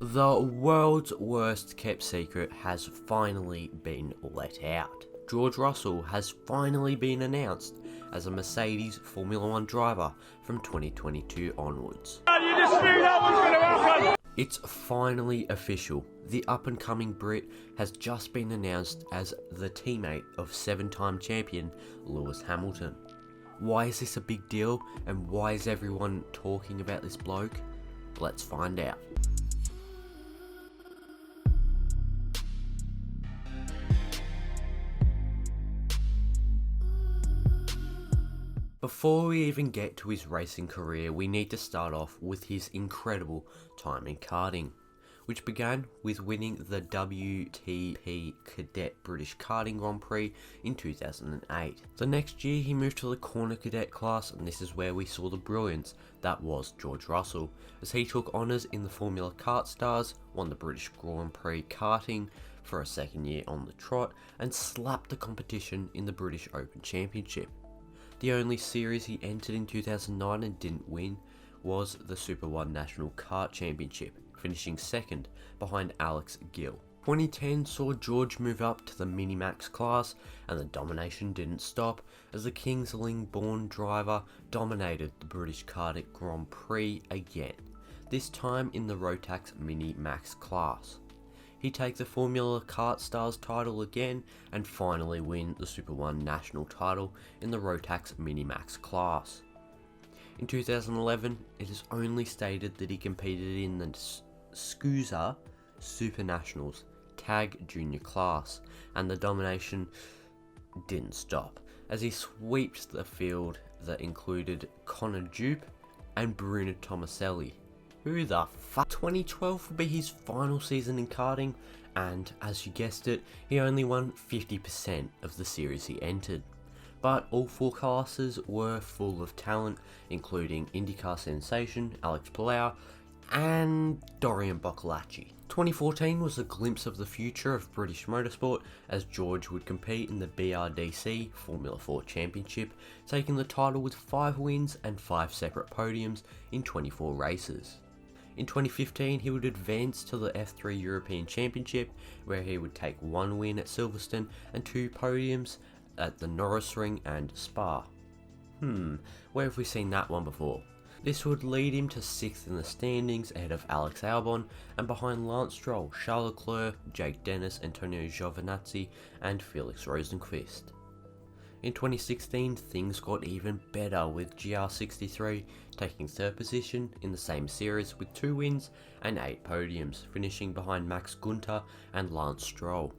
The world's worst kept secret has finally been let out. George Russell has finally been announced as a Mercedes Formula 1 driver from 2022 onwards. You just knew that was going to happen! It's finally official. The up-and-coming Brit has just been announced as the teammate of 7-time champion Lewis Hamilton. Why is this a big deal, and why is everyone talking about this bloke? Let's find out. Before we even get to his racing career, we need to start off with his incredible time in karting, which began with winning the WTP Cadet British Karting Grand Prix in 2008. The next year he moved to the Corner Cadet class, and this is where we saw the brilliance that was George Russell, as he took honours in the Formula Kart Stars, won the British Grand Prix Karting for a second year on the trot, and slapped the competition in the British Open Championship. The only series he entered in 2009 and didn't win was the Super 1 National Kart Championship, finishing second behind Alex Gill. 2010 saw George move up to the Minimax class, and the domination didn't stop as the Kings Lynn-born driver dominated the British Karting Grand Prix again, this time in the Rotax Mini-Max class. He takes the Formula Kart Stars title again and finally win the Super 1 national title in the Rotax Minimax class. In 2011, it is only stated that he competed in the SCUSA Super Nationals Tag Junior class, and the domination didn't stop as he swept the field that included Connor Dupe and Bruno Tomaselli. Who the fuck? 2012 will be his final season in karting, and as you guessed it, he only won 50% of the series he entered. But all 4 classes were full of talent, including IndyCar sensation Alex Palou and Dorian Boccolacci. 2014 was a glimpse of the future of British motorsport, as George would compete in the BRDC Formula 4 Championship, taking the title with 5 wins and 5 separate podiums in 24 races. In 2015, he would advance to the F3 European Championship, where he would take 1 win at Silverstone and 2 podiums at the Norrisring and Spa. Where have we seen that one before? This would lead him to 6th in the standings ahead of Alex Albon and behind Lance Stroll, Charles Leclerc, Jake Dennis, Antonio Giovinazzi and Felix Rosenqvist. In 2016, things got even better with GR63 taking 3rd position in the same series with 2 wins and 8 podiums, finishing behind Max Günther and Lance Stroll.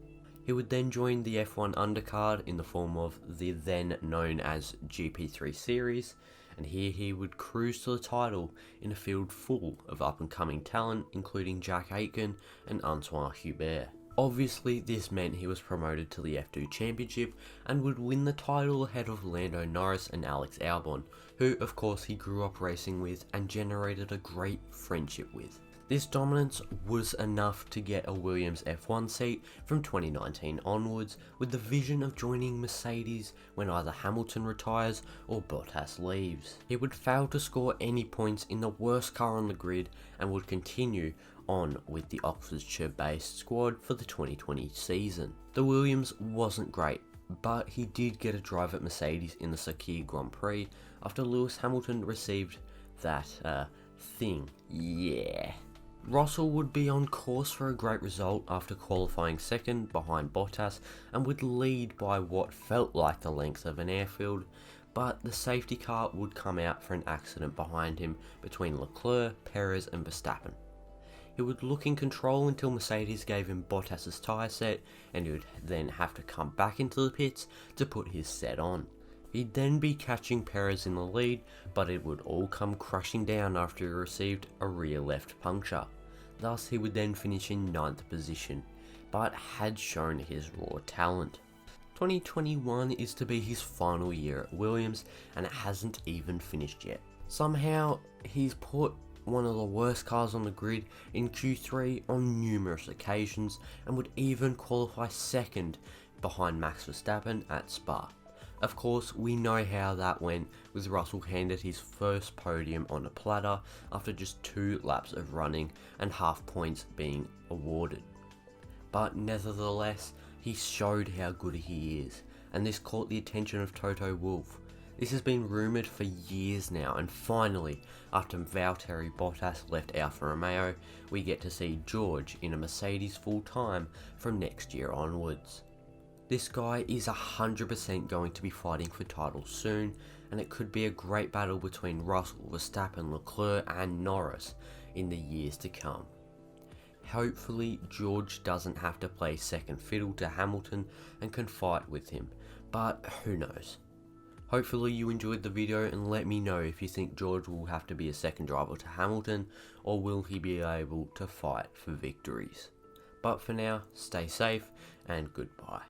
He would then join the F1 undercard in the form of the then known as GP3 series, and here he would cruise to the title in a field full of up-and-coming talent, including Jack Aitken and Antoine Hubert. Obviously, this meant he was promoted to the F2 Championship and would win the title ahead of Lando Norris and Alex Albon, who of course he grew up racing with and generated a great friendship with. This dominance was enough to get a Williams F1 seat from 2019 onwards, with the vision of joining Mercedes when either Hamilton retires or Bottas leaves. He would fail to score any points in the worst car on the grid and would continue on with the Oxfordshire-based squad for the 2020 season. The Williams wasn't great, but he did get a drive at Mercedes in the Sakhir Grand Prix after Lewis Hamilton received that thing. Yeah. Russell would be on course for a great result after qualifying 2nd behind Bottas and would lead by what felt like the length of an airfield, but the safety car would come out for an accident behind him between Leclerc, Perez and Verstappen. He would look in control until Mercedes gave him Bottas's tyre set, and he would then have to come back into the pits to put his set on. He'd then be catching Perez in the lead, but it would all come crashing down after he received a rear left puncture. Thus he would then finish in 9th position, but had shown his raw talent. 2021 is to be his final year at Williams, and it hasn't even finished yet. Somehow he's put one of the worst cars on the grid in Q3 on numerous occasions, and would even qualify 2nd behind Max Verstappen at Spa. Of course, we know how that went, with Russell handed his first podium on a platter after just 2 laps of running and half points being awarded. But nevertheless, he showed how good he is, and this caught the attention of Toto Wolff. This has been rumoured for years now, and finally, after Valtteri Bottas left Alfa Romeo, we get to see George in a Mercedes full time from next year onwards. This guy is 100% going to be fighting for titles soon, and it could be a great battle between Russell, Verstappen, Leclerc and Norris in the years to come. Hopefully George doesn't have to play second fiddle to Hamilton and can fight with him, but who knows. Hopefully you enjoyed the video, and let me know if you think George will have to be a second driver to Hamilton, or will he be able to fight for victories. But for now, stay safe and goodbye.